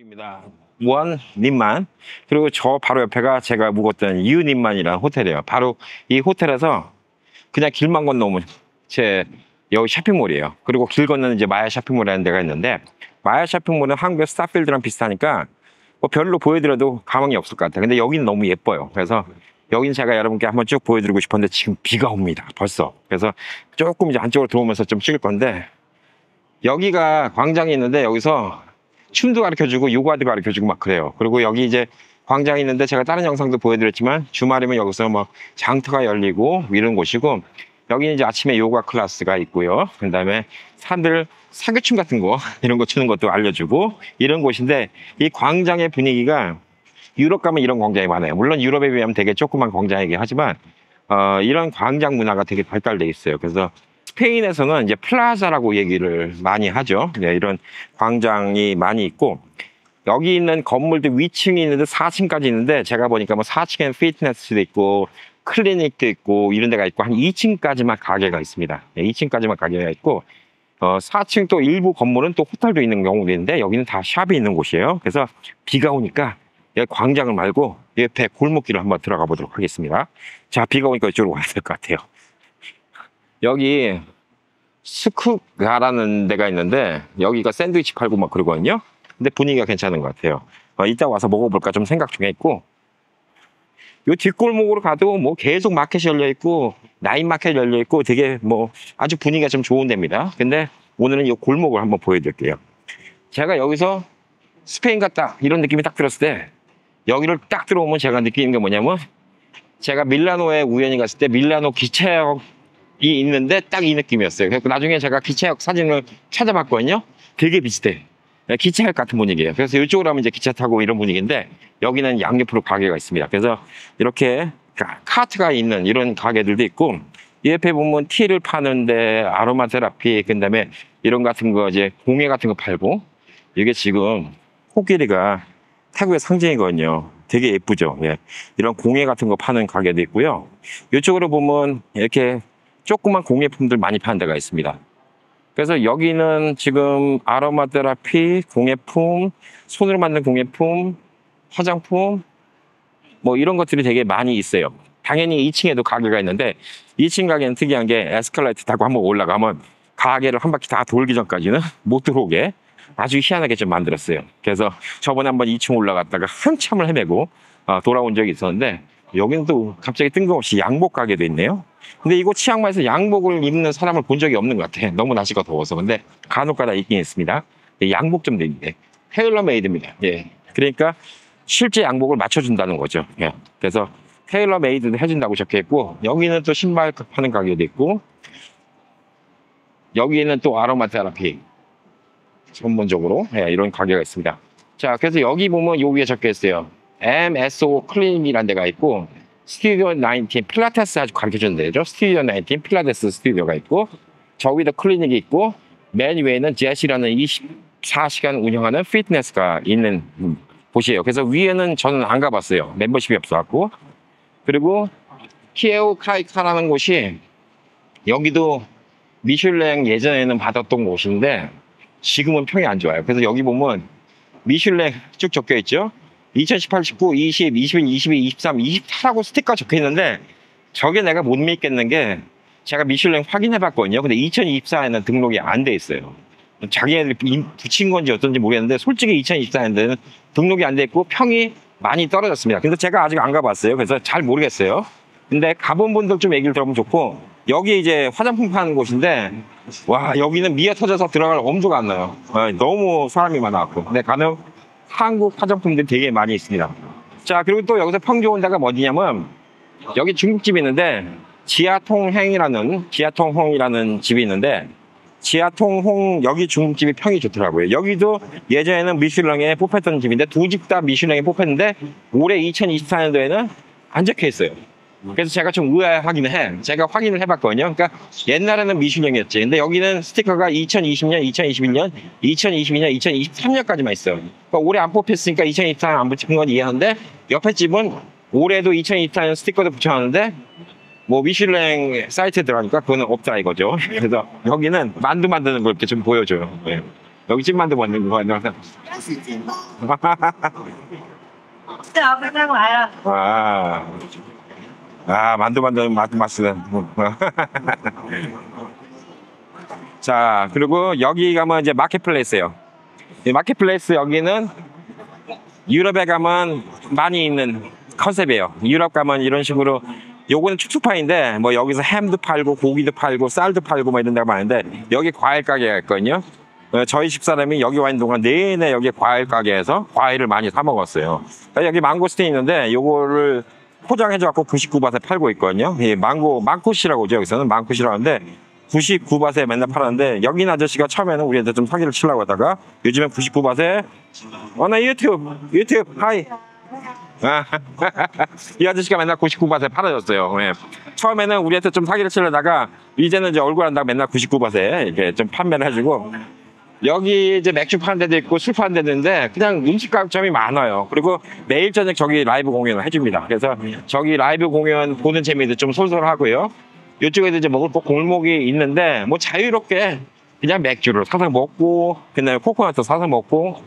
입니다. 원 님만. 그리고 저 바로 옆에가 제가 묵었던 유 님만이라는 호텔이에요. 바로 이 호텔에서 그냥 길만 건너오면 제 여기 쇼핑몰이에요. 그리고 길 건너는 이제 마야 쇼핑몰이라는 데가 있는데, 마야 쇼핑몰은 한국의 스타필드랑 비슷하니까 뭐 별로 보여드려도 가망이 없을 것 같아요. 근데 여기는 너무 예뻐요. 그래서 여기는 제가 여러분께 한번 쭉 보여드리고 싶었는데 지금 비가 옵니다. 벌써. 그래서 조금 이제 안쪽으로 들어오면서 좀 찍을 건데, 여기가 광장이 있는데 여기서 춤도 가르쳐주고 요가도 가르쳐주고 막 그래요. 그리고 여기 이제 광장이 있는데 제가 다른 영상도 보여드렸지만 주말이면 여기서 막 장터가 열리고 이런 곳이고, 여기는 이제 아침에 요가 클래스가 있고요. 그 다음에 사람들 사교춤 같은 거 이런 거 추는 것도 알려주고 이런 곳인데, 이 광장의 분위기가 유럽 가면 이런 광장이 많아요. 물론 유럽에 비하면 되게 조그만 광장이긴 하지만 이런 광장 문화가 되게 발달돼 있어요. 그래서 스페인에서는 이제 플라자라고 얘기를 많이 하죠. 네, 이런 광장이 많이 있고, 여기 있는 건물도 위층이 있는데 4층까지 있는데, 제가 보니까 뭐 4층에는 피트니스도 있고 클리닉도 있고 이런 데가 있고, 한 2층까지만 가게가 있습니다. 네, 2층까지만 가게가 있고, 4층 또 일부 건물은 또 호텔도 있는 경우도 있는데, 여기는 다 샵이 있는 곳이에요. 그래서 비가 오니까 여기 광장을 말고 옆에 골목길을 한번 들어가 보도록 하겠습니다. 자, 비가 오니까 이쪽으로 가야 될 것 같아요. 여기 스쿠가라는 데가 있는데 여기가 샌드위치 팔고 막 그러거든요. 근데 분위기가 괜찮은 것 같아요. 이따 와서 먹어볼까 좀 생각 중에 있고, 요 뒷골목으로 가도 뭐 계속 마켓이 열려 있고 나인 마켓 열려 있고 되게 뭐 아주 분위기가 좀 좋은 데입니다. 근데 오늘은 이 골목을 한번 보여드릴게요. 제가 여기서 스페인 같다 이런 느낌이 딱 들었을 때, 여기를 딱 들어오면 제가 느끼는 게 뭐냐면, 제가 밀라노에 우연히 갔을 때 밀라노 기차역이 있는데 딱 이 느낌이었어요. 그래서 나중에 제가 기차역 사진을 찾아봤거든요. 되게 비슷해. 기차역 같은 분위기예요. 그래서 이쪽으로 하면 이제 기차 타고 이런 분위기인데, 여기는 양옆으로 가게가 있습니다. 그래서 이렇게 카트가 있는 이런 가게들도 있고, 이 옆에 보면 티를 파는데 아로마 테라피, 그 다음에 이런 같은 거 이제 공예 같은 거 팔고, 이게 지금 코끼리가 태국의 상징이거든요. 되게 예쁘죠. 예. 이런 공예 같은 거 파는 가게도 있고요. 이쪽으로 보면 이렇게 조그만 공예품들 많이 파는 데가 있습니다. 그래서 여기는 지금 아로마 테라피, 공예품, 손으로 만든 공예품, 화장품, 뭐 이런 것들이 되게 많이 있어요. 당연히 2층에도 가게가 있는데, 2층 가게는 특이한 게 에스컬레이터 타고 한번 올라가면 가게를 한 바퀴 다 돌기 전까지는 못 들어오게 아주 희한하게 좀 만들었어요. 그래서 저번에 한번 2층 올라갔다가 한참을 헤매고 돌아온 적이 있었는데, 여기는 또 갑자기 뜬금없이 양복 가게도 있네요. 근데 이곳 치앙마이에서 양복을 입는 사람을 본 적이 없는 것 같아. 너무 날씨가 더워서. 근데 간혹가다 있긴 있습니다. 양복점도 있는데 테일러 메이드입니다. 예. 그러니까 실제 양복을 맞춰준다는 거죠. 예. 그래서 테일러 메이드도 해준다고 적혀있고, 여기는 또 신발 파는 가게도 있고, 여기는 또 아로마 테라피 전문적으로 이런 가게가 있습니다. 자, 그래서 여기 보면 요 위에 적혀 있어요. MSO 클리닉이라는 데가 있고, 스튜디오 19 필라테스 아주 가르쳐주는 데죠. 스튜디오 19 필라테스 스튜디오가 있고, 저 위에도 클리닉이 있고, 맨 위에는 제시라는 24시간 운영하는 피트니스가 있는 곳이에요. 그래서 위에는 저는 안 가봤어요. 멤버십이 없어갖고. 그리고 키에오 카이카라는 곳이, 여기도 미슐랭 예전에는 받았던 곳인데 지금은 평이 안 좋아요. 그래서 여기 보면 미슐랭 쭉 적혀 있죠. 2018, 19, 20, 21, 22, 23, 24라고 스티커 적혀 있는데, 저게 내가 못 믿겠는 게, 제가 미슐랭 확인해 봤거든요. 근데 2024에는 등록이 안 돼 있어요. 자기네들이 붙인 건지 어떤지 모르겠는데, 솔직히 2024년에는 등록이 안 돼 있고 평이 많이 떨어졌습니다. 근데 제가 아직 안 가봤어요. 그래서 잘 모르겠어요. 근데 가본 분들 좀 얘기를 들어보면 좋고, 여기 이제 화장품 파는 곳인데, 와, 여기는 미어 터져서 들어갈 엄두가 안 나요. 너무 사람이 많아갖고. 근데 가면 한국 화장품들이 되게 많이 있습니다. 자, 그리고 또 여기서 평 좋은 데가 어디냐면, 여기 중국집이 있는데 지하통홍이라는 집이 있는데, 지하통홍 여기 중국집이 평이 좋더라고요. 여기도 예전에는 미슐랭에 뽑혔던 집인데, 두 집 다 미슐랭에 뽑혔는데 올해 2024년도에는 안 적혀 있어요. 그래서 제가 좀 의아하긴 해. 제가 확인을 해봤거든요. 그러니까 옛날에는 미슐랭이었지. 근데 여기는 스티커가 2020년, 2021년, 2022년, 2023년까지만 있어요. 그러니까 올해 안 뽑혔으니까 2024년 안 붙인 건 이해하는데, 옆에 집은 올해도 2024년 스티커도 붙여놨는데 뭐 미슐랭 사이트에 들어가니까 그거는 없다 이거죠. 그래서 여기는 만두 만드는 걸 이렇게 좀 보여줘요. 네. 여기 찐만두 먹는 거 같네. 아, 만두 맛있는. 자, 그리고 여기 가면 이제 마켓플레이스예요. 이 마켓플레이스 여기는 유럽에 가면 많이 있는 컨셉이에요. 유럽 가면 이런 식으로, 요거는 축축파인데 뭐 여기서 햄도 팔고 고기도 팔고 쌀도 팔고 뭐 이런 데가 많은데, 여기 과일 가게가 있거든요. 저희 집사람이 여기 와 있는 동안 내내 여기 과일 가게에서 과일을 많이 사 먹었어요. 여기 망고스틴 있는데 요거를 포장해줘 갖고 99바트에 팔고 있거든요. 이 망쿠시라고 오죠. 여기서는 망쿠시라고 하는데 99바트에 맨날 팔았는데, 여긴 아저씨가 처음에는 우리한테 좀 사기를 치려고 하다가 요즘엔 99바트에 나 유튜브 하이 이 아저씨가 맨날 99바트에 팔아줬어요. 예. 처음에는 우리한테 좀 사기를 치려다가 이제는 이제 얼굴 한다고 맨날 99바트에 이렇게 좀 판매를 해주고, 여기 이제 맥주 파는 데도 있고 술 파는 데도 있는데 그냥 음식점이 많아요. 그리고 매일 저녁 저기 라이브 공연을 해줍니다. 그래서 저기 라이브 공연 보는 재미도 좀 솔솔하고요. 이쪽에도 이제 먹을 골목이 있는데 뭐 자유롭게 그냥 맥주를 사서 먹고 그다음에 코코넛도 사서 먹고,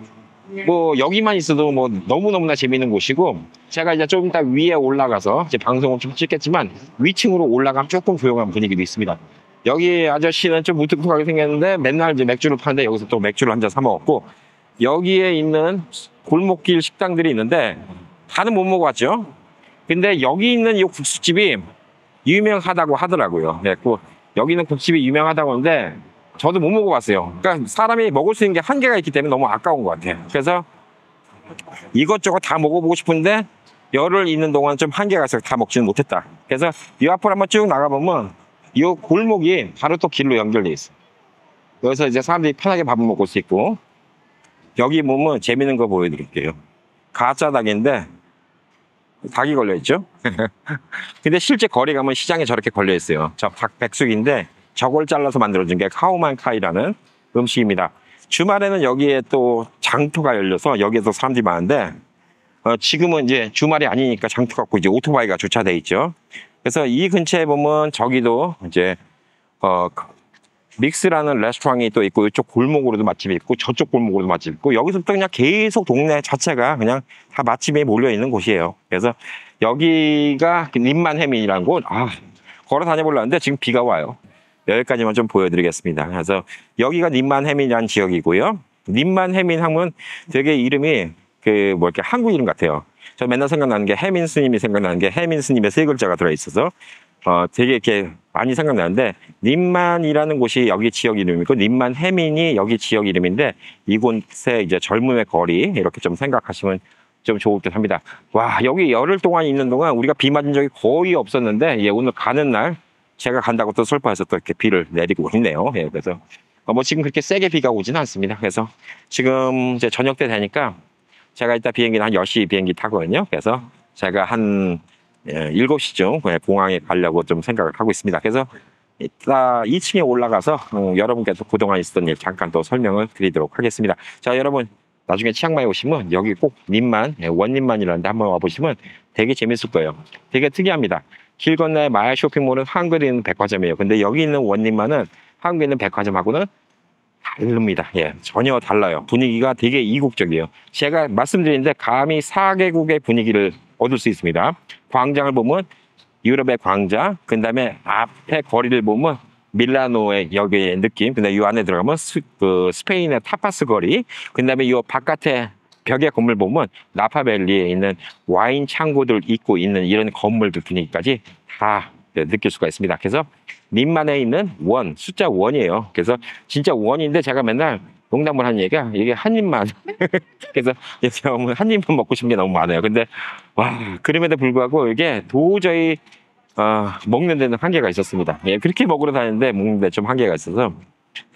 뭐 여기만 있어도 뭐 너무너무나 재밌는 곳이고, 제가 이제 좀 이따 위에 올라가서 이제 방송을 좀 찍겠지만 위층으로 올라가면 조금 조용한 분위기도 있습니다. 여기 아저씨는 좀 무뚝뚝하게 생겼는데 맨날 이제 맥주를 파는데 여기서 또 맥주를 한 잔 사 먹었고, 여기에 있는 골목길 식당들이 있는데 다는 못 먹어봤죠. 근데 여기 있는 이 국수집이 유명하다고 하더라고요. 네, 여기는 국집이 유명하다고 하는데 저도 못 먹어봤어요. 그러니까 사람이 먹을 수 있는 게 한계가 있기 때문에 너무 아까운 것 같아요. 그래서 이것저것 다 먹어보고 싶은데 열흘 있는 동안 좀 한계가 있어서 다 먹지는 못했다. 그래서 이 앞으로 한번 쭉 나가보면 이 골목이 바로 또 길로 연결돼 있어요. 여기서 이제 사람들이 편하게 밥을 먹을 수 있고, 여기 보면 재밌는 거 보여드릴게요. 가짜 닭인데 닭이 걸려있죠. 근데 실제 거리 가면 시장에 저렇게 걸려있어요. 저 닭 백숙인데 저걸 잘라서 만들어준 게 카오만카이라는 음식입니다. 주말에는 여기에 또 장터가 열려서 여기에서 사람들이 많은데, 지금은 이제 주말이 아니니까 장터가 없고 이제 오토바이가 주차돼 있죠. 그래서 이 근처에 보면 저기도 이제 믹스라는 레스토랑이 또 있고, 이쪽 골목으로도 맛집이 있고 저쪽 골목으로도 맛집이 있고, 여기서부터 그냥 계속 동네 자체가 그냥 다 맛집에 몰려 있는 곳이에요. 그래서 여기가 림만해민이라는 곳, 걸어 다녀보려는데 지금 비가 와요. 여기까지만 좀 보여드리겠습니다. 그래서 여기가 림만해민이라는 지역이고요. 림만해민 하면 되게 이름이 이렇게 한국 이름 같아요. 저 맨날 생각나는 게 해민 스님이 생각나는 게, 해민 스님의 3글자가 들어있어서 되게 이렇게 많이 생각나는데, 림만이라는 곳이 여기 지역 이름이고 림만해민이 여기 지역 이름인데, 이곳에 이제 젊음의 거리 이렇게 좀 생각하시면 좀 좋을 듯 합니다. 와, 여기 열흘 동안 있는 동안 우리가 비 맞은 적이 거의 없었는데, 오늘 가는 날 제가 간다고 또 슬퍼해서 또 이렇게 비를 내리고 있네요. 그래서 뭐 지금 그렇게 세게 비가 오지는 않습니다. 그래서 지금 이제 저녁 때 되니까 제가 이따 비행기는 한 10시 비행기 타거든요. 그래서 제가 한 7시쯤 공항에 가려고 좀 생각을 하고 있습니다. 그래서 이따 2층에 올라가서 여러분께서 그동안 있었던 일 잠깐 또 설명을 드리도록 하겠습니다. 자, 여러분 나중에 치앙마이 오시면 여기 꼭 림만, 원림만이라는 데 한번 와보시면 되게 재밌을 거예요. 되게 특이합니다. 길 건너에 마야 쇼핑몰은 한국에 있는 백화점이에요. 근데 여기 있는 원림만은 한국에 있는 백화점하고는 다릅니다. 전혀 달라요. 분위기가 되게 이국적이에요. 제가 말씀드리는데 감히 4개국의 분위기를 얻을 수 있습니다. 광장을 보면 유럽의 광장, 그 다음에 앞에 거리를 보면 밀라노의 여기의 느낌, 그 다음에 이 안에 들어가면 스페인의 타파스 거리, 그 다음에 이 바깥에 벽의 건물 보면 나파밸리에 있는 와인 창고들 있고 있는 이런 건물들 분위기까지 다 느낄 수가 있습니다. 그래서 림만에 있는 숫자 1이에요. 그래서 진짜 1인데 제가 맨날 농담을 하는 얘기가 이게 한 입만 그래서 한 입만 먹고 싶은 게 너무 많아요. 근데 와, 그럼에도 불구하고 이게 도저히 먹는 데는 한계가 있었습니다. 그렇게 먹으러 다니는데 먹는 데 좀 한계가 있어서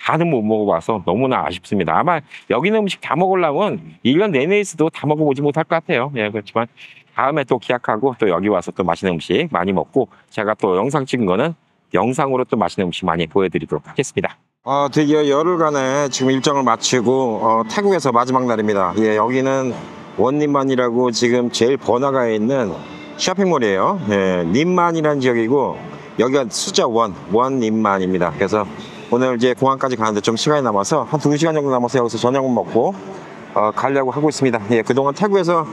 다는 못 먹어봐서 너무나 아쉽습니다. 아마 여기 있는 음식 다 먹으려면 1년 내내 있어도 다 먹어보지 못할 것 같아요. 그렇지만 다음에 또 기약하고 또 여기 와서 또 맛있는 음식 많이 먹고, 제가 또 영상 찍은 거는 영상으로 또 맛있는 음식 많이 보여드리도록 하겠습니다. 드디어 열흘간의 지금 일정을 마치고 태국에서 마지막 날입니다. 여기는 원림만이라고 지금 제일 번화가에 있는 쇼핑몰이에요. 림만이라는 지역이고 여기가 숫자 1, 원림만입니다. 그래서 오늘 이제 공항까지 가는데 좀 시간이 남아서 한 2시간 정도 남아서 여기서 저녁을 먹고 가려고 하고 있습니다. 예, 그동안 태국에서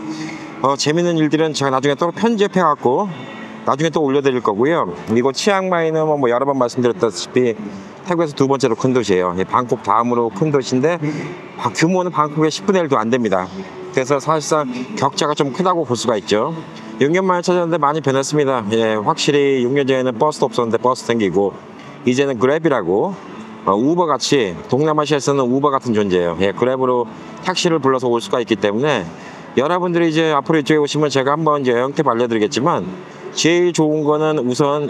재밌는 일들은 제가 나중에 또 편집해 갖고 나중에 또 올려드릴 거고요. 이곳 치앙마이는 뭐 여러 번 말씀드렸다시피 태국에서 두 번째로 큰 도시예요. 예, 방콕 다음으로 큰 도시인데 규모는 방콕의 10분의 1도 안 됩니다. 그래서 사실상 격차가 좀 크다고 볼 수가 있죠. 6년 만에 찾았는데 많이 변했습니다. 예, 확실히 6년 전에는 버스도 없었는데 버스 댕기고 이제는 그랩이라고 우버 같이 동남아시아에서는 우버 같은 존재예요. 예, 그랩으로 택시를 불러서 올 수가 있기 때문에 여러분들이 이제 앞으로 이쪽에 오시면 제가 한번 이제 여행 팁 알려드리겠지만 제일 좋은 거는 우선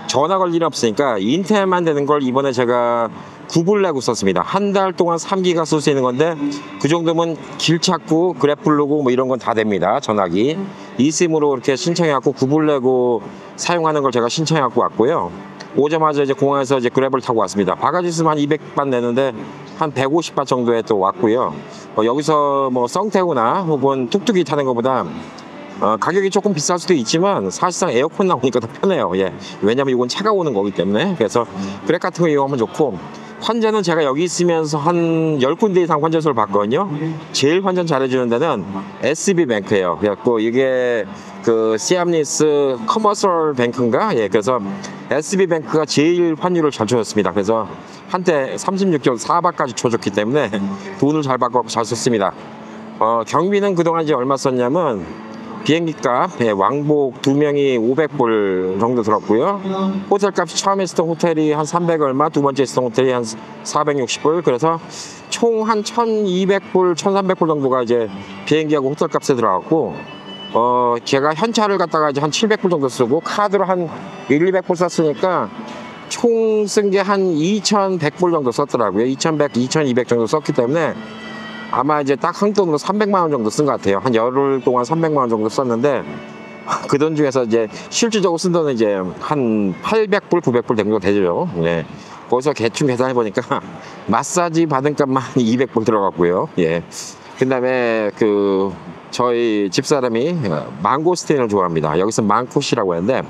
전화 걸 일이 없으니까 인터넷만 되는 걸 이번에 제가 9불 내고 썼습니다. 한 달 동안 3기가 쓸 수 있는 건데 그 정도면 길 찾고 그랩 부르고 뭐 이런 건 다 됩니다. 전화기 eSIM으로 이렇게 신청해 갖고 9불 내고 사용하는 걸 제가 신청해 갖고 왔고요. 오자마자 이제 공항에서 이제 그랩을 타고 왔습니다. 바가지 있으면 한 200바 내는데 한 150바 정도에 또 왔고요. 여기서 뭐 썽태우나 혹은 툭툭이 타는 것보다 가격이 조금 비쌀 수도 있지만 사실상 에어컨 나오니까 더 편해요. 예. 왜냐면 이건 차가 오는 거기 때문에. 그래서 그랩 같은 거 이용하면 좋고, 환전은 제가 여기 있으면서 한 10군데 이상 환전소를 봤거든요. 제일 환전 잘해주는 데는 SB뱅크예요. 그래갖고 이게 그 시암리스 커머셜 뱅크인가? 예, 그래서 SB뱅크가 제일 환율을 잘 줘줬습니다. 그래서 한때 36.4바까지 줘줬기 때문에 돈을 잘 받고 잘 썼습니다. 경비는 그동안 이제 얼마 썼냐면 비행기 값, 예, 왕복 2명이 500불 정도 들었고요. 호텔 값이 처음에 있었던 호텔이 한 300 얼마, 두 번째 있었던 호텔이 한 460불. 그래서 총 한 1200불, 1300불 정도가 이제 비행기하고 호텔 값에 들어갔고, 제가 현찰을 갖다가 이제 한 700불 정도 쓰고, 카드로 한 200불 썼으니까, 총 쓴 게 한 2100불 정도 썼더라고요. 2100, 2200 정도 썼기 때문에, 아마 이제 딱 한 돈으로 300만 원 정도 쓴 것 같아요. 한 열흘 동안 300만 원 정도 썼는데, 그 돈 중에서 이제 실질적으로 쓴 돈은 이제 한 800불, 900불 정도 되죠. 예. 거기서 대충 계산해 보니까 마사지 받은 값만 200불 들어갔고요. 예. 그 다음에 저희 집사람이 망고스틴을 좋아합니다. 여기서 망쿠시라고 하는데,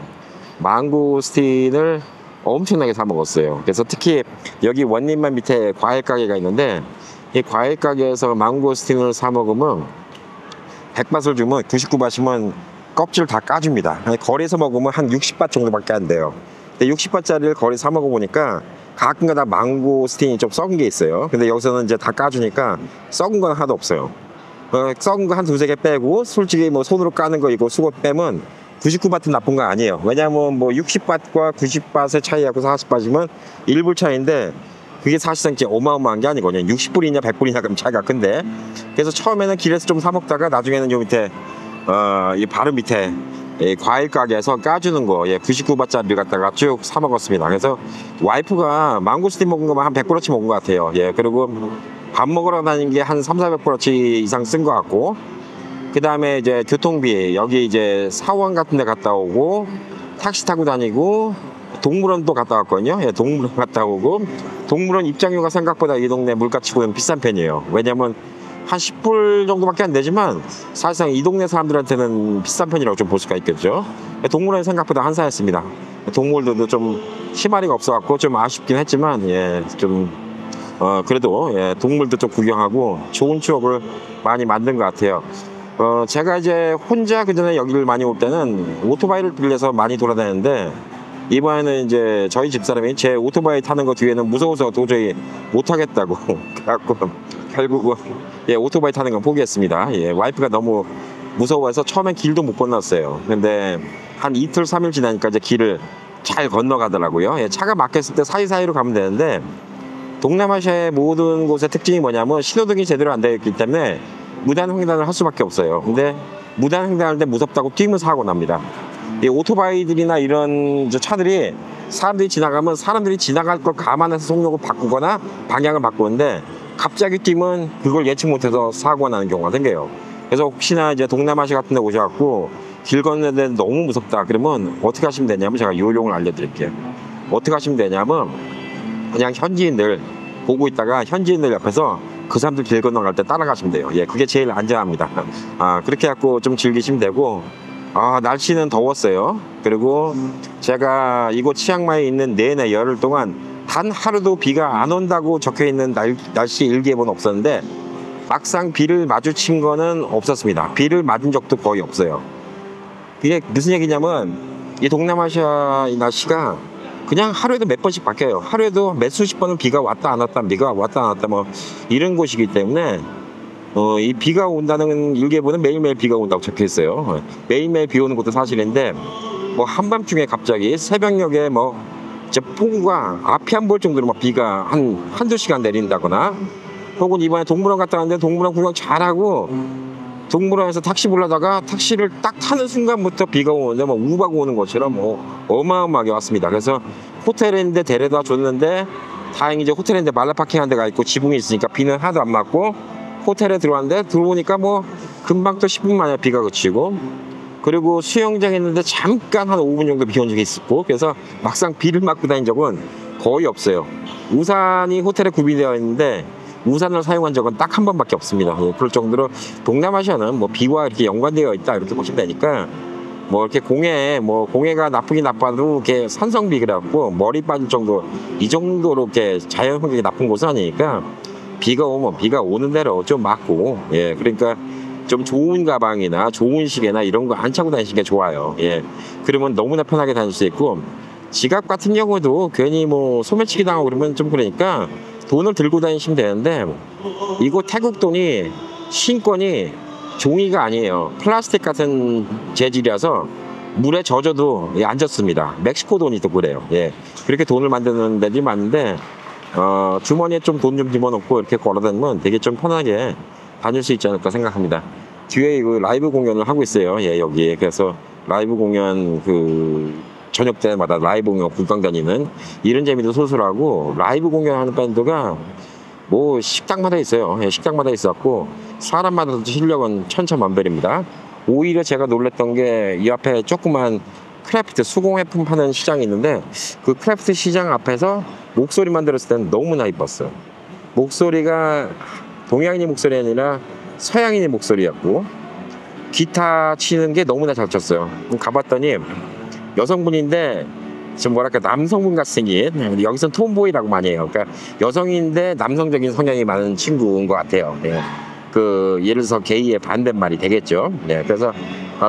망고스틴을 엄청나게 사 먹었어요. 그래서 특히 여기 원림만 밑에 과일 가게가 있는데, 이 과일 가게에서 망고스틴을 사 먹으면 100밭을 주면 99밭이면 껍질 다 까줍니다. 거리에서 먹으면 한 60밭 정도밖에 안 돼요. 60밭짜리를 거리 사 먹어보니까 가끔가다 망고스틴이 좀 썩은 게 있어요. 근데 여기서는 이제 다 까주니까 썩은 건 하나도 없어요. 썩은 거 한 두세 개 빼고 솔직히 뭐 손으로 까는 거 이거 수고 빼면 99밭은 나쁜 거 아니에요. 왜냐하면 뭐 60밭과 90밭의 차이하고 40밭이면 1불 차이인데 그게 사실상 이제 어마어마한 게 아니거든요. 60불이냐 100불이냐 그럼 차이가 큰데. 그래서 처음에는 길에서 좀 사 먹다가 나중에는 요 밑에 이 바로 밑에 과일 가게에서 까주는 거 99바짜리를 갖다가 쭉 사 먹었습니다. 그래서 와이프가 망고스틴 먹은 거만 한 100불어치 먹은 것 같아요. 예, 그리고 밥 먹으러 다니는 게 한 300~400불어치 이상 쓴 것 같고, 그 다음에 이제 교통비 여기 이제 사원 같은 데 갔다 오고 택시 타고 다니고 동물원도 갔다 왔거든요. 예, 동물원 갔다 오고, 동물원 입장료가 생각보다 이 동네 물가치고는 비싼 편이에요. 왜냐면 한 10불 정도밖에 안 되지만 사실상 이 동네 사람들한테는 비싼 편이라고 좀 볼 수가 있겠죠. 동물원이 생각보다 한산했습니다. 동물들도 좀 희마리가 없어갖고 좀 아쉽긴 했지만, 예, 좀 그래도 예, 동물도 좀 구경하고 좋은 추억을 많이 만든 것 같아요. 제가 이제 혼자 그전에 여기를 많이 올 때는 오토바이를 빌려서 많이 돌아다녔는데, 이번에는 이제 저희 집사람이 제 오토바이 타는 거 뒤에는 무서워서 도저히 못하겠다고 그래갖고 결국은 예, 오토바이 타는 건 포기했습니다. 예, 와이프가 너무 무서워해서 처음엔 길도 못 건넜어요. 근데 한 이틀 3일 지나니까 이제 길을 잘 건너가더라고요. 예, 차가 막혔을 때 사이사이로 가면 되는데, 동남아시아의 모든 곳의 특징이 뭐냐면 신호등이 제대로 안 되어 있기 때문에 무단횡단을 할 수밖에 없어요. 근데 무단횡단할 때 무섭다고 뛰면 사고 납니다. 이 오토바이들이나 이런 차들이 사람들이 지나가면 사람들이 지나갈 걸 감안해서 속력을 바꾸거나 방향을 바꾸는데, 갑자기 뛰면 그걸 예측 못해서 사고가 나는 경우가 생겨요. 그래서 혹시나 이제 동남아시아 같은 데 오셔갖고 길 건너는데 너무 무섭다 그러면 어떻게 하시면 되냐면 제가 요령을 알려드릴게요. 어떻게 하시면 되냐면 그냥 현지인들 보고 있다가 현지인들 옆에서 그 사람들 길 건너갈 때 따라가시면 돼요. 예, 그게 제일 안전합니다. 그렇게 해갖고 좀 즐기시면 되고, 날씨는 더웠어요. 그리고 제가 이곳 치앙마이에 있는 내내 열흘 동안 단 하루도 비가 안 온다고 적혀 있는 날씨 일기예보는 없었는데 막상 비를 마주친 거는 없었습니다. 비를 맞은 적도 거의 없어요. 이게 무슨 얘기냐면 이 동남아시아 이 날씨가 그냥 하루에도 몇 번씩 바뀌어요. 하루에도 몇 수십 번은 비가 왔다 안 왔다, 비가 왔다 안 왔다 뭐 이런 곳이기 때문에 이 비가 온다는 일기예보는 매일매일 비가 온다고 적혀 있어요. 매일매일 비 오는 것도 사실인데 뭐 한밤중에 갑자기 새벽녘에 뭐 진짜 폭우가 앞이 안 보일 정도로 막 비가 한두 시간 내린다거나, 혹은 이번에 동물원 갔다 왔는데 동물원 구경 잘하고 동물원에서 택시 불러다가 택시를 딱 타는 순간부터 비가 오는데 뭐 우박 오는 것처럼 뭐 어마어마하게 왔습니다. 그래서 호텔인데 데려다 줬는데 다행히 이제 호텔인데 말라 파킹한 데가 있고 지붕이 있으니까 비는 하나도 안 맞고 호텔에 들어왔는데 들어오니까 뭐 금방 또 10분 만에 비가 그치고, 그리고 수영장 했는데 잠깐 한 5분 정도 비 온 적이 있었고, 그래서 막상 비를 맞고 다닌 적은 거의 없어요. 우산이 호텔에 구비되어 있는데 우산을 사용한 적은 딱 한 번밖에 없습니다. 그럴 정도로 동남아시아는 뭐 비와 이렇게 연관되어 있다 이렇게 보시면 되니까, 뭐 이렇게 공해가 나쁘긴 나빠도 이렇게 산성비 그래갖고 머리 빠질 정도, 이 정도로 이렇게 자연 환경이 나쁜 곳은 아니니까 비가 오면 비가 오는 대로 좀 맞고, 예, 그러니까 좀 좋은 가방이나 좋은 시계나 이런 거 안 차고 다니시는 게 좋아요. 예, 그러면 너무나 편하게 다닐 수 있고, 지갑 같은 경우도 괜히 뭐 소매치기 당하고 그러면 좀 그러니까 돈을 들고 다니시면 되는데, 이거 태국 돈이 신권이 종이가 아니에요. 플라스틱 같은 재질이라서 물에 젖어도 안 젖습니다. 멕시코 돈이 또 그래요. 예, 그렇게 돈을 만드는 데들이 많은데 주머니에 좀 돈 좀 집어넣고 이렇게 걸어다니면 되게 좀 편하게 다닐 수 있지 않을까 생각합니다. 뒤에 그 라이브 공연을 하고 있어요. 예, 여기에. 그래서 라이브 공연 저녁 때마다 라이브 공연 구경 다니는 이런 재미도 소소하고, 라이브 공연하는 밴드가 뭐 식당마다 있어요. 예, 식당마다 있었고 사람마다 실력은 천차만별입니다. 오히려 제가 놀랬던 게 이 앞에 조그만 크래프트 수공예품 파는 시장이 있는데, 그 크래프트 시장 앞에서 목소리만 들었을 때는 너무나 이뻤어요. 목소리가 동양인의 목소리 아니라 서양인의 목소리였고, 기타 치는 게 너무나 잘 쳤어요. 가봤더니 여성분인데 좀 뭐랄까 남성분 같이 생긴, 여기선 톰보이라고 많이 해요. 그러니까 여성인데 남성적인 성향이 많은 친구인 것 같아요. 네. 예를 들어서 게이의 반대말이 되겠죠. 네. 그래서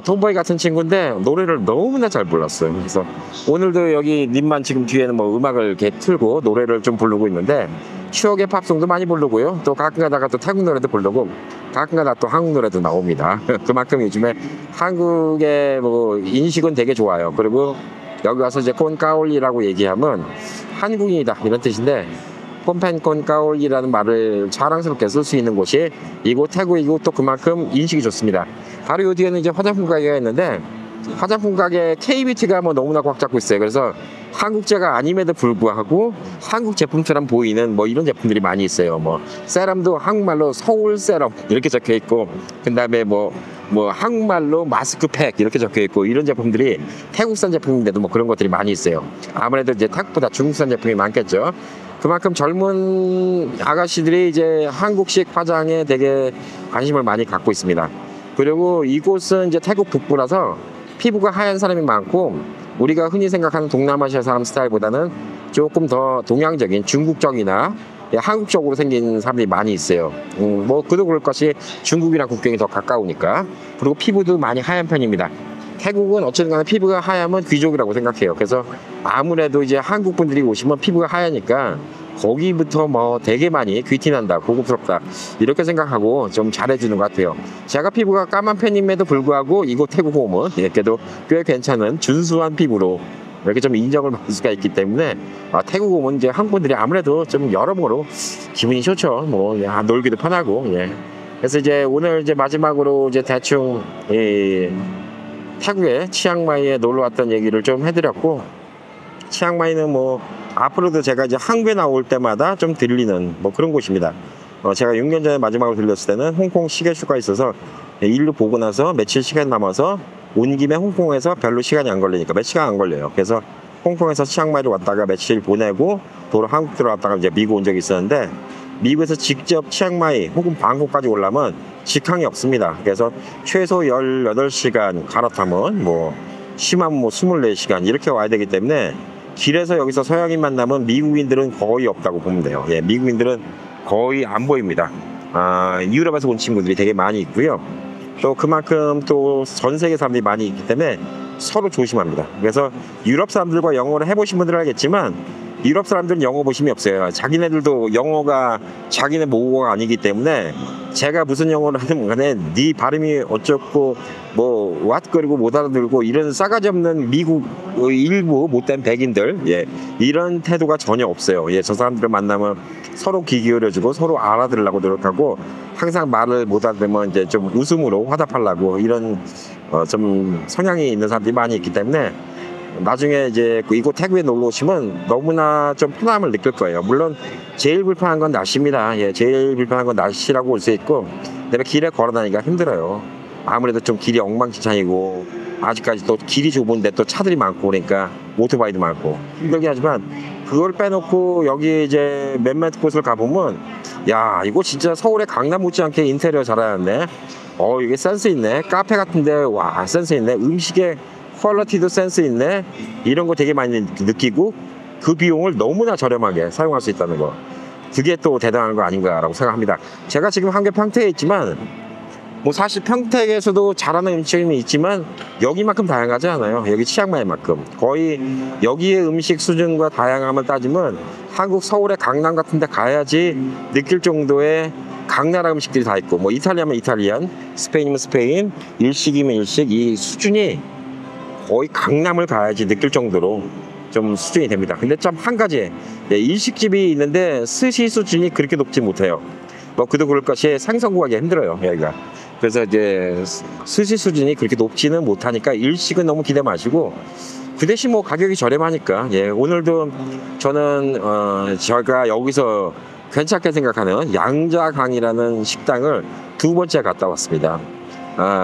톰보이 같은 친구인데 노래를 너무나 잘 불렀어요. 그래서 오늘도 여기 님만 지금 뒤에는 뭐 음악을 이렇게 틀고 노래를 좀 부르고 있는데, 추억의 팝송도 많이 부르고요. 또 가끔 가다가 또 태국 노래도 부르고 가끔 가다가 또 한국 노래도 나옵니다. 그만큼 요즘에 한국의 뭐 인식은 되게 좋아요. 그리고 여기 와서 이제 콘까올리라고 얘기하면 한국인이다 이런 뜻인데, 콘까올리라는 말을 자랑스럽게 쓸 수 있는 곳이 이곳 태국이고 또 그만큼 인식이 좋습니다. 바로 요 뒤에는 이제 화장품 가게가 있는데, 화장품 가게 K뷰티가 뭐 너무나 꽉 잡고 있어요. 그래서 한국제가 아님에도 불구하고 한국 제품처럼 보이는 뭐 이런 제품들이 많이 있어요. 뭐 세럼도 한국말로 서울 세럼 이렇게 적혀 있고, 그 다음에 뭐 한국말로 마스크팩 이렇게 적혀 있고, 이런 제품들이 태국산 제품인데도 뭐 그런 것들이 많이 있어요. 아무래도 이제 태국보다 중국산 제품이 많겠죠. 그만큼 젊은 아가씨들이 이제 한국식 화장에 되게 관심을 많이 갖고 있습니다. 그리고 이곳은 이제 태국 북부라서 피부가 하얀 사람이 많고, 우리가 흔히 생각하는 동남아시아 사람 스타일보다는 조금 더 동양적인 중국적이나 한국적으로 생긴 사람들이 많이 있어요. 뭐 그도 그럴 것이 중국이랑 국경이 더 가까우니까. 그리고 피부도 많이 하얀 편입니다. 태국은 어쨌든 간에 피부가 하얗면 귀족이라고 생각해요. 그래서 아무래도 이제 한국 분들이 오시면 피부가 하얘니까 거기부터 뭐 되게 많이 귀티난다, 고급스럽다 이렇게 생각하고 좀 잘해주는 것 같아요. 제가 피부가 까만 편임에도 불구하고 이곳 태국 오면 이렇게도 꽤 괜찮은 준수한 피부로 이렇게 좀 인정을 받을 수가 있기 때문에 태국 오면 이제 한국 분들이 아무래도 좀 여러모로 기분이 좋죠. 뭐 놀기도 편하고. 예. 그래서 이제 오늘 이제 마지막으로 이제 대충 태국의 치앙마이에 놀러 왔던 얘기를 좀 해드렸고, 치앙마이는 뭐 앞으로도 제가 이제 한국에 나올 때마다 좀 들리는 뭐 그런 곳입니다. 제가 6년 전에 마지막으로 들렸을 때는 홍콩 시계슈가 있어서 일로 보고 나서 며칠 시간 남아서 온 김에 홍콩에서 별로 시간이 안 걸리니까 몇 시간 안 걸려요. 그래서 홍콩에서 치앙마이로 왔다가 며칠 보내고 도로 한국 들어왔다가 이제 미국 온 적이 있었는데, 미국에서 직접 치앙마이 혹은 방콕까지 오려면 직항이 없습니다. 그래서 최소 18시간 갈아타면 뭐 심하면 뭐 24시간 이렇게 와야 되기 때문에 길에서 여기서 서양인 만나면 미국인들은 거의 없다고 보면 돼요. 예, 미국인들은 거의 안 보입니다. 유럽에서 온 친구들이 되게 많이 있고요. 또 그만큼 또 전 세계 사람들이 많이 있기 때문에 서로 조심합니다. 그래서 유럽 사람들과 영어를 해보신 분들은 알겠지만 유럽 사람들은 영어 보심이 없어요. 자기네들도 영어가 자기네 모국어가 아니기 때문에 제가 무슨 영어를 하든 간에 네 발음이 어쩌고 뭐 왓거리고 못 알아들고 이런 싸가지 없는 미국 일부 못된 백인들, 예, 이런 태도가 전혀 없어요. 예, 저 사람들을 만나면 서로 귀 기울여주고 서로 알아들으려고 노력하고 항상 말을 못 알아들으면 이제 좀 웃음으로 화답하려고 이런 좀 성향이 있는 사람들이 많이 있기 때문에 나중에 이제 이곳 태국에 놀러 오시면 너무나 좀 편함을 느낄 거예요. 물론 제일 불편한 건 날씨입니다. 예, 제일 불편한 건 날씨라고 볼 수 있고, 내가 길에 걸어 다니기가 힘들어요. 아무래도 좀 길이 엉망진창이고 아직까지 또 길이 좁은데 또 차들이 많고 그러니까 오토바이도 많고 힘들긴 하지만 그걸 빼놓고 여기 이제 몇몇 곳을 가보면 야, 이거 진짜 서울의 강남 못지않게 인테리어 잘하였네. 이게 센스 있네. 카페 같은데 와, 센스 있네. 음식에 퀄리티도 센스 있네. 이런 거 되게 많이 느끼고 그 비용을 너무나 저렴하게 사용할 수 있다는 거, 그게 또 대단한 거 아닌가라고 생각합니다. 제가 지금 한개 평택에 있지만 뭐 사실 평택에서도 잘하는 음식이 있지만 여기만큼 다양하지 않아요. 여기 치앙마이만큼. 거의 여기의 음식 수준과 다양함을 따지면 한국 서울의 강남 같은 데 가야지 느낄 정도의 각 나라 음식들이 다 있고, 뭐 이탈리아면 이탈리안, 스페인이면 스페인, 일식이면 일식, 이 수준이 거의 강남을 가야지 느낄 정도로 좀 수준이 됩니다. 근데 참 한 가지, 일식집이 있는데 스시 수준이 그렇게 높지 못해요. 뭐 그도 그럴 것이 생선 구하기 힘들어요, 여기가. 그래서 이제 스시 수준이 그렇게 높지는 못하니까 일식은 너무 기대 마시고, 그 대신 뭐 가격이 저렴하니까, 예, 오늘도 저는 제가 여기서 괜찮게 생각하는 양자강이라는 식당을 두 번째 갔다 왔습니다.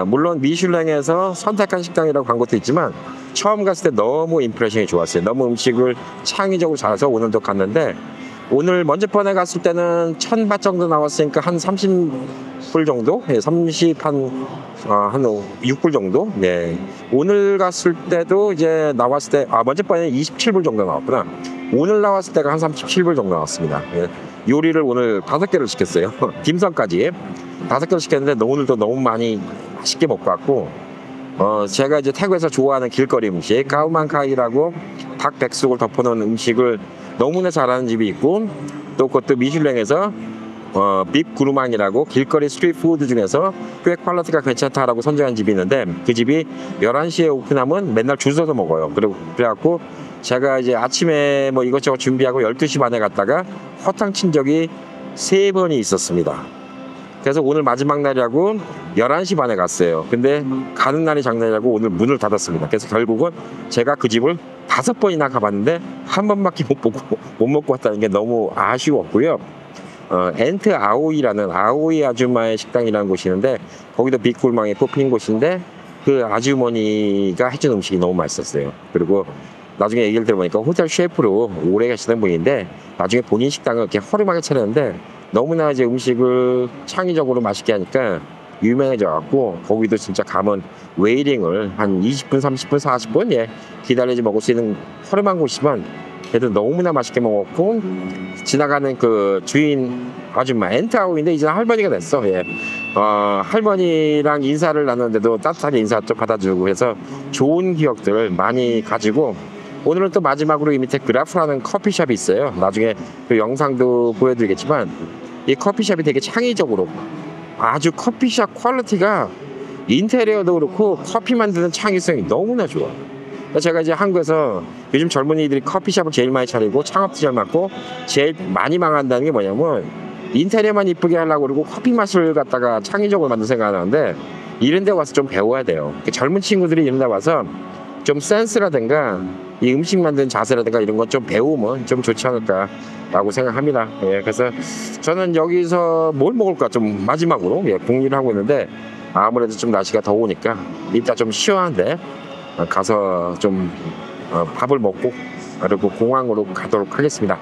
물론 미슐랭에서 선택한 식당이라고 광고도 있지만 처음 갔을 때 너무 임프레션이 좋았어요. 너무 음식을 창의적으로 잘해서 오늘도 갔는데, 오늘 먼저 번에 갔을 때는 1,000바 정도 나왔으니까 한 30불 정도? 예, 한 6불 정도? 네. 오늘 갔을 때도 이제 나왔을 때, 먼저 번에 27불 정도 나왔구나. 오늘 나왔을 때가 한 37불 정도 나왔습니다. 예. 요리를 오늘 5개를 시켰어요. 딤섬까지 5개를 시켰는데 오늘도 너무 많이 맛있게 먹고 왔고, 제가 이제 태국에서 좋아하는 길거리 음식 가우만카이라고 닭백숙을 덮어놓은 음식을 너무나 잘하는 집이 있고, 또 그것도 미슐랭에서 빕 구루망이라고 길거리 스트리트 푸드 중에서 꽤 퀄리티가 괜찮다라고 선정한 집이 있는데, 그 집이 11시에 오픈하면 맨날 줄 서서 먹어요. 그래갖고 제가 이제 아침에 뭐 이것저것 준비하고 12시 반에 갔다가 허탕 친 적이 3번이 있었습니다. 그래서 오늘 마지막 날이라고 11시 반에 갔어요. 근데 가는 날이 장날이라고 오늘 문을 닫았습니다. 그래서 결국은 제가 그 집을 5번이나 가봤는데 한 번밖에 못 먹고 왔다는 게 너무 아쉬웠고요. 엔트 아오이라는 아오이 아줌마의 식당이라는 곳이 있는데, 거기도 빅굴망에 뽑힌 곳인데 그 아주머니가 해준 음식이 너무 맛있었어요. 그리고 나중에 얘기를 들어보니까 호텔 셰프로 오래 계시던 분인데 나중에 본인 식당을 이렇게 허름하게 차렸는데 너무나 이제 음식을 창의적으로 맛있게 하니까 유명해져 갖고, 거기도 진짜 가면 웨이팅을 한 20분, 30분, 40분 예, 기다려지 먹을 수 있는 허름한 곳이지만 그래도 너무나 맛있게 먹었고, 지나가는 그 주인 아줌마 엔트아우인데 이제 할머니가 됐어. 예. 할머니랑 인사를 나눴는데도 따뜻하게 인사 좀 받아주고 해서 좋은 기억들을 많이 가지고, 오늘은 또 마지막으로 이 밑에 그라프라는 커피숍이 있어요. 나중에 그 영상도 보여드리겠지만 이 커피숍이 되게 창의적으로 아주 커피숍 퀄리티가 인테리어도 그렇고 커피 만드는 창의성이 너무나 좋아. 제가 이제 한국에서 요즘 젊은이들이 커피숍을 제일 많이 차리고 창업도 잘 맞고 제일 많이 망한다는 게 뭐냐면, 인테리어만 이쁘게 하려고 그러고 커피 맛을 갖다가 창의적으로 만든 생각을 하는데, 이런 데 와서 좀 배워야 돼요. 젊은 친구들이 이런 데 와서 좀 센스라든가 이 음식 만드는 자세라든가 이런 것 좀 배우면 좀 좋지 않을까라고 생각합니다. 예, 그래서 저는 여기서 뭘 먹을까 좀 마지막으로 궁리를 하고 있는데, 아무래도 좀 날씨가 더우니까 이따 좀 시원한데 가서 좀 밥을 먹고 그리고 공항으로 가도록 하겠습니다.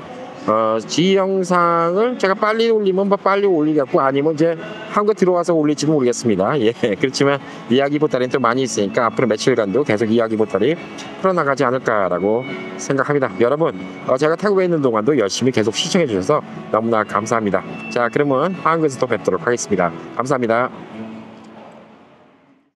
이 영상을 제가 빨리 올리면 뭐 빨리 올리겠고 아니면 이제 한국 들어와서 올릴지는 모르겠습니다. 예, 그렇지만 이야기 보따리는 또 많이 있으니까 앞으로 며칠간도 계속 이야기 보따리 풀어나가지 않을까라고 생각합니다. 여러분, 제가 태국에 있는 동안도 열심히 계속 시청해 주셔서 너무나 감사합니다. 자, 그러면 한국에서 또 뵙도록 하겠습니다. 감사합니다.